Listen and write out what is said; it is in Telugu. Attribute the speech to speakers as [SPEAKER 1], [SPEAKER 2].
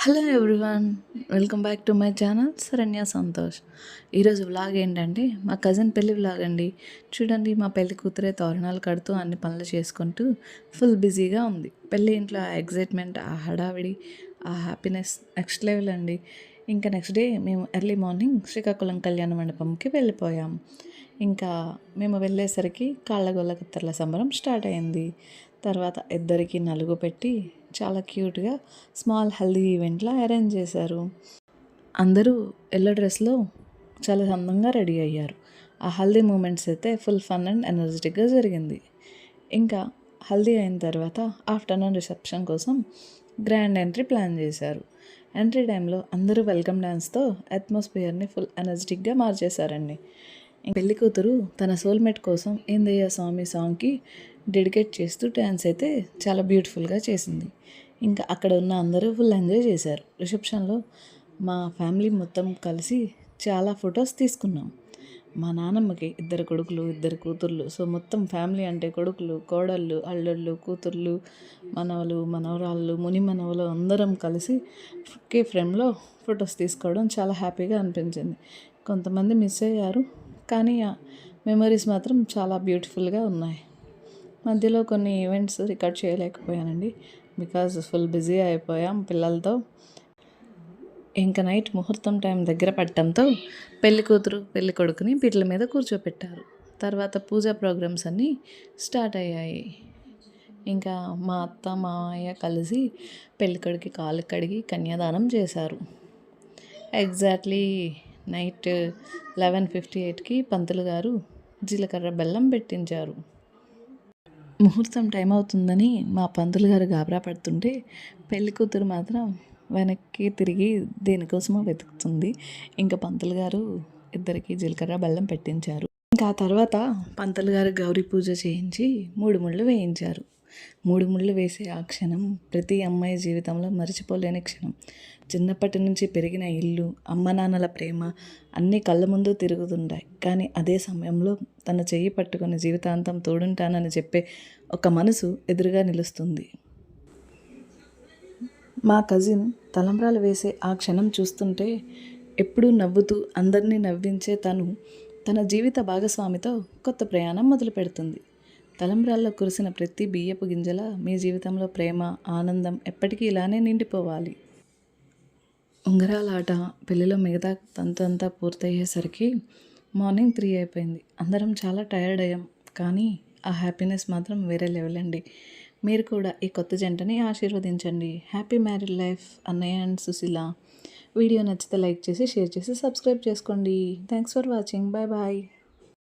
[SPEAKER 1] Hello everyone, welcome back to my channel Saranya Santosh. ఈరోజు వ్లాగ్ ఏంటంటే మా కజిన్ పెళ్ళి వ్లాగ్ అండి. చూడండి, మా పెళ్లి కూతురే తోరణాలు కడుతూ అన్ని పనులు చేసుకుంటూ ఫుల్ బిజీగా ఉంది. పెళ్ళి ఇంట్లో ఆ ఎగ్జైట్మెంట్, ఆ హడావిడి, ఆ హ్యాపీనెస్ నెక్స్ట్ లెవెల్ అండి. ఇంకా నెక్స్ట్ డే మేము ఎర్లీ మార్నింగ్ శ్రీకాకుళం కళ్యాణ మండపంకి వెళ్ళిపోయాం. ఇంకా మేము వెళ్ళేసరికి కాళ్ళగొల్ల కత్తెరల సంబరం స్టార్ట్ అయింది. తర్వాత ఇద్దరికి నలుగు పెట్టి చాలా క్యూట్గా స్మాల్ హల్దీ ఈవెంట్లా అరేంజ్ చేశారు. అందరూ ఎల్లో డ్రెస్లో చాలా అందంగా రెడీ అయ్యారు. ఆ హల్దీ మూమెంట్స్ అయితే ఫుల్ ఫన్ అండ్ ఎనర్జెటిక్గా జరిగింది. ఇంకా హల్దీ అయిన తర్వాత ఆఫ్టర్నూన్ రిసెప్షన్ కోసం గ్రాండ్ ఎంట్రీ ప్లాన్ చేశారు. ఎంట్రీ టైంలో అందరూ వెల్కమ్ డ్యాన్స్తో అట్మాస్ఫియర్ని ఫుల్ ఎనర్జెటిక్గా మార్చేశారండి. పెళ్లి కూతురు తన సోల్మేట్ కోసం ఏందయ్య స్వామి సాంగ్కి డెడికేట్ చేస్తూ డ్యాన్స్ అయితే చాలా బ్యూటిఫుల్గా చేసింది. ఇంకా అక్కడ ఉన్న అందరూ ఫుల్ ఎంజాయ్ చేశారు. రిసెప్షన్లో మా ఫ్యామిలీ మొత్తం కలిసి చాలా ఫొటోస్ తీసుకున్నాం. మా నాన్నమ్మకి 2 కొడుకులు 2 కూతుర్లు. సో మొత్తం ఫ్యామిలీ అంటే కొడుకులు, కోడళ్ళు, అల్లుళ్ళు, కూతుర్లు, మనవలు, మనవరాళ్ళు, ముని మనవలు అందరం కలిసి ఒకే ఫ్రేమ్లో ఫొటోస్ తీసుకోవడం చాలా హ్యాపీగా అనిపించింది. కొంతమంది మిస్ అయ్యారు, కానీ ఆ మెమరీస్ మాత్రం చాలా బ్యూటిఫుల్గా ఉన్నాయి. మధ్యలో కొన్ని ఈవెంట్స్ రికార్డ్ చేయలేకపోయానండి, బికాజ్ ఫుల్ బిజీ అయిపోయాం పిల్లలతో. ఇంకా నైట్ ముహూర్తం టైం దగ్గర పడటంతో పెళ్లి కూతురు పెళ్లి కొడుకుని పీటల మీద కూర్చోపెట్టారు. తర్వాత పూజా ప్రోగ్రామ్స్ అన్నీ స్టార్ట్ అయ్యాయి. ఇంకా మా అత్త మామయ్య కలిసి పెళ్ళికొడుకి కాళ్ళు కడిగి కన్యాదానం చేశారు. ఎగ్జాక్ట్లీ నైట్ 11:58కి పంతులు గారు జీలకర్ర బెల్లం పెట్టించారు. ముహూర్తం టైం అవుతుందని మా పంతులు గారు గాబరా పడుతుంటే పెళ్లి కూతురు మాత్రం వెనక్కి తిరిగి దేనికోసమో వెతుకుతుంది. ఇంకా పంతులు గారు ఇద్దరికి జీలకర్ర బెల్లం పెట్టించారు. ఇంకా ఆ తర్వాత పంతులు గారు గౌరీ పూజ చేయించి 3 ముళ్ళు వేయించారు. 3 ముళ్ళు వేసే ఆ క్షణం ప్రతి అమ్మాయి జీవితంలో మర్చిపోలేని క్షణం. చిన్నప్పటి నుంచి పెరిగిన ఇల్లు, అమ్మ నాన్నల ప్రేమ అన్నీ కళ్ళ ముందు తిరుగుతుంటాయి. కానీ అదే సమయంలో తన చెయ్యి పట్టుకుని జీవితాంతం తోడుంటానని చెప్పే ఒక మనసు ఎదురుగా నిలుస్తుంది. మా కజిన్ తలంబ్రాలు వేసే ఆ క్షణం చూస్తుంటే ఎప్పుడూ నవ్వుతూ అందరినీ నవ్వించే తన జీవిత భాగస్వామితో కొత్త ప్రయాణం మొదలు పెడుతుంది. తలంబ్రాల్లో కురిసిన ప్రతి బియ్యపు గింజల మీ జీవితంలో ప్రేమ, ఆనందం ఎప్పటికీ ఇలానే నిండిపోవాలి. ఉంగరాల ఆట పెళ్ళిలో మిగతా తంతంతా పూర్తయ్యేసరికి మార్నింగ్ 3 అయిపోయింది. అందరం చాలా టైర్డ్ అయ్యాం, కానీ ఆ హ్యాపీనెస్ మాత్రం వేరే లెవెల్ అండి. మీరు కూడా ఈ కొత్త జంటని ఆశీర్వదించండి. హ్యాపీ మ్యారీడ్ లైఫ్ అన్నయ్య అండ్ సుశీల. వీడియో నచ్చితే లైక్ చేసి, షేర్ చేసి, సబ్స్క్రైబ్ చేసుకోండి. Thanks for watching. Bye bye.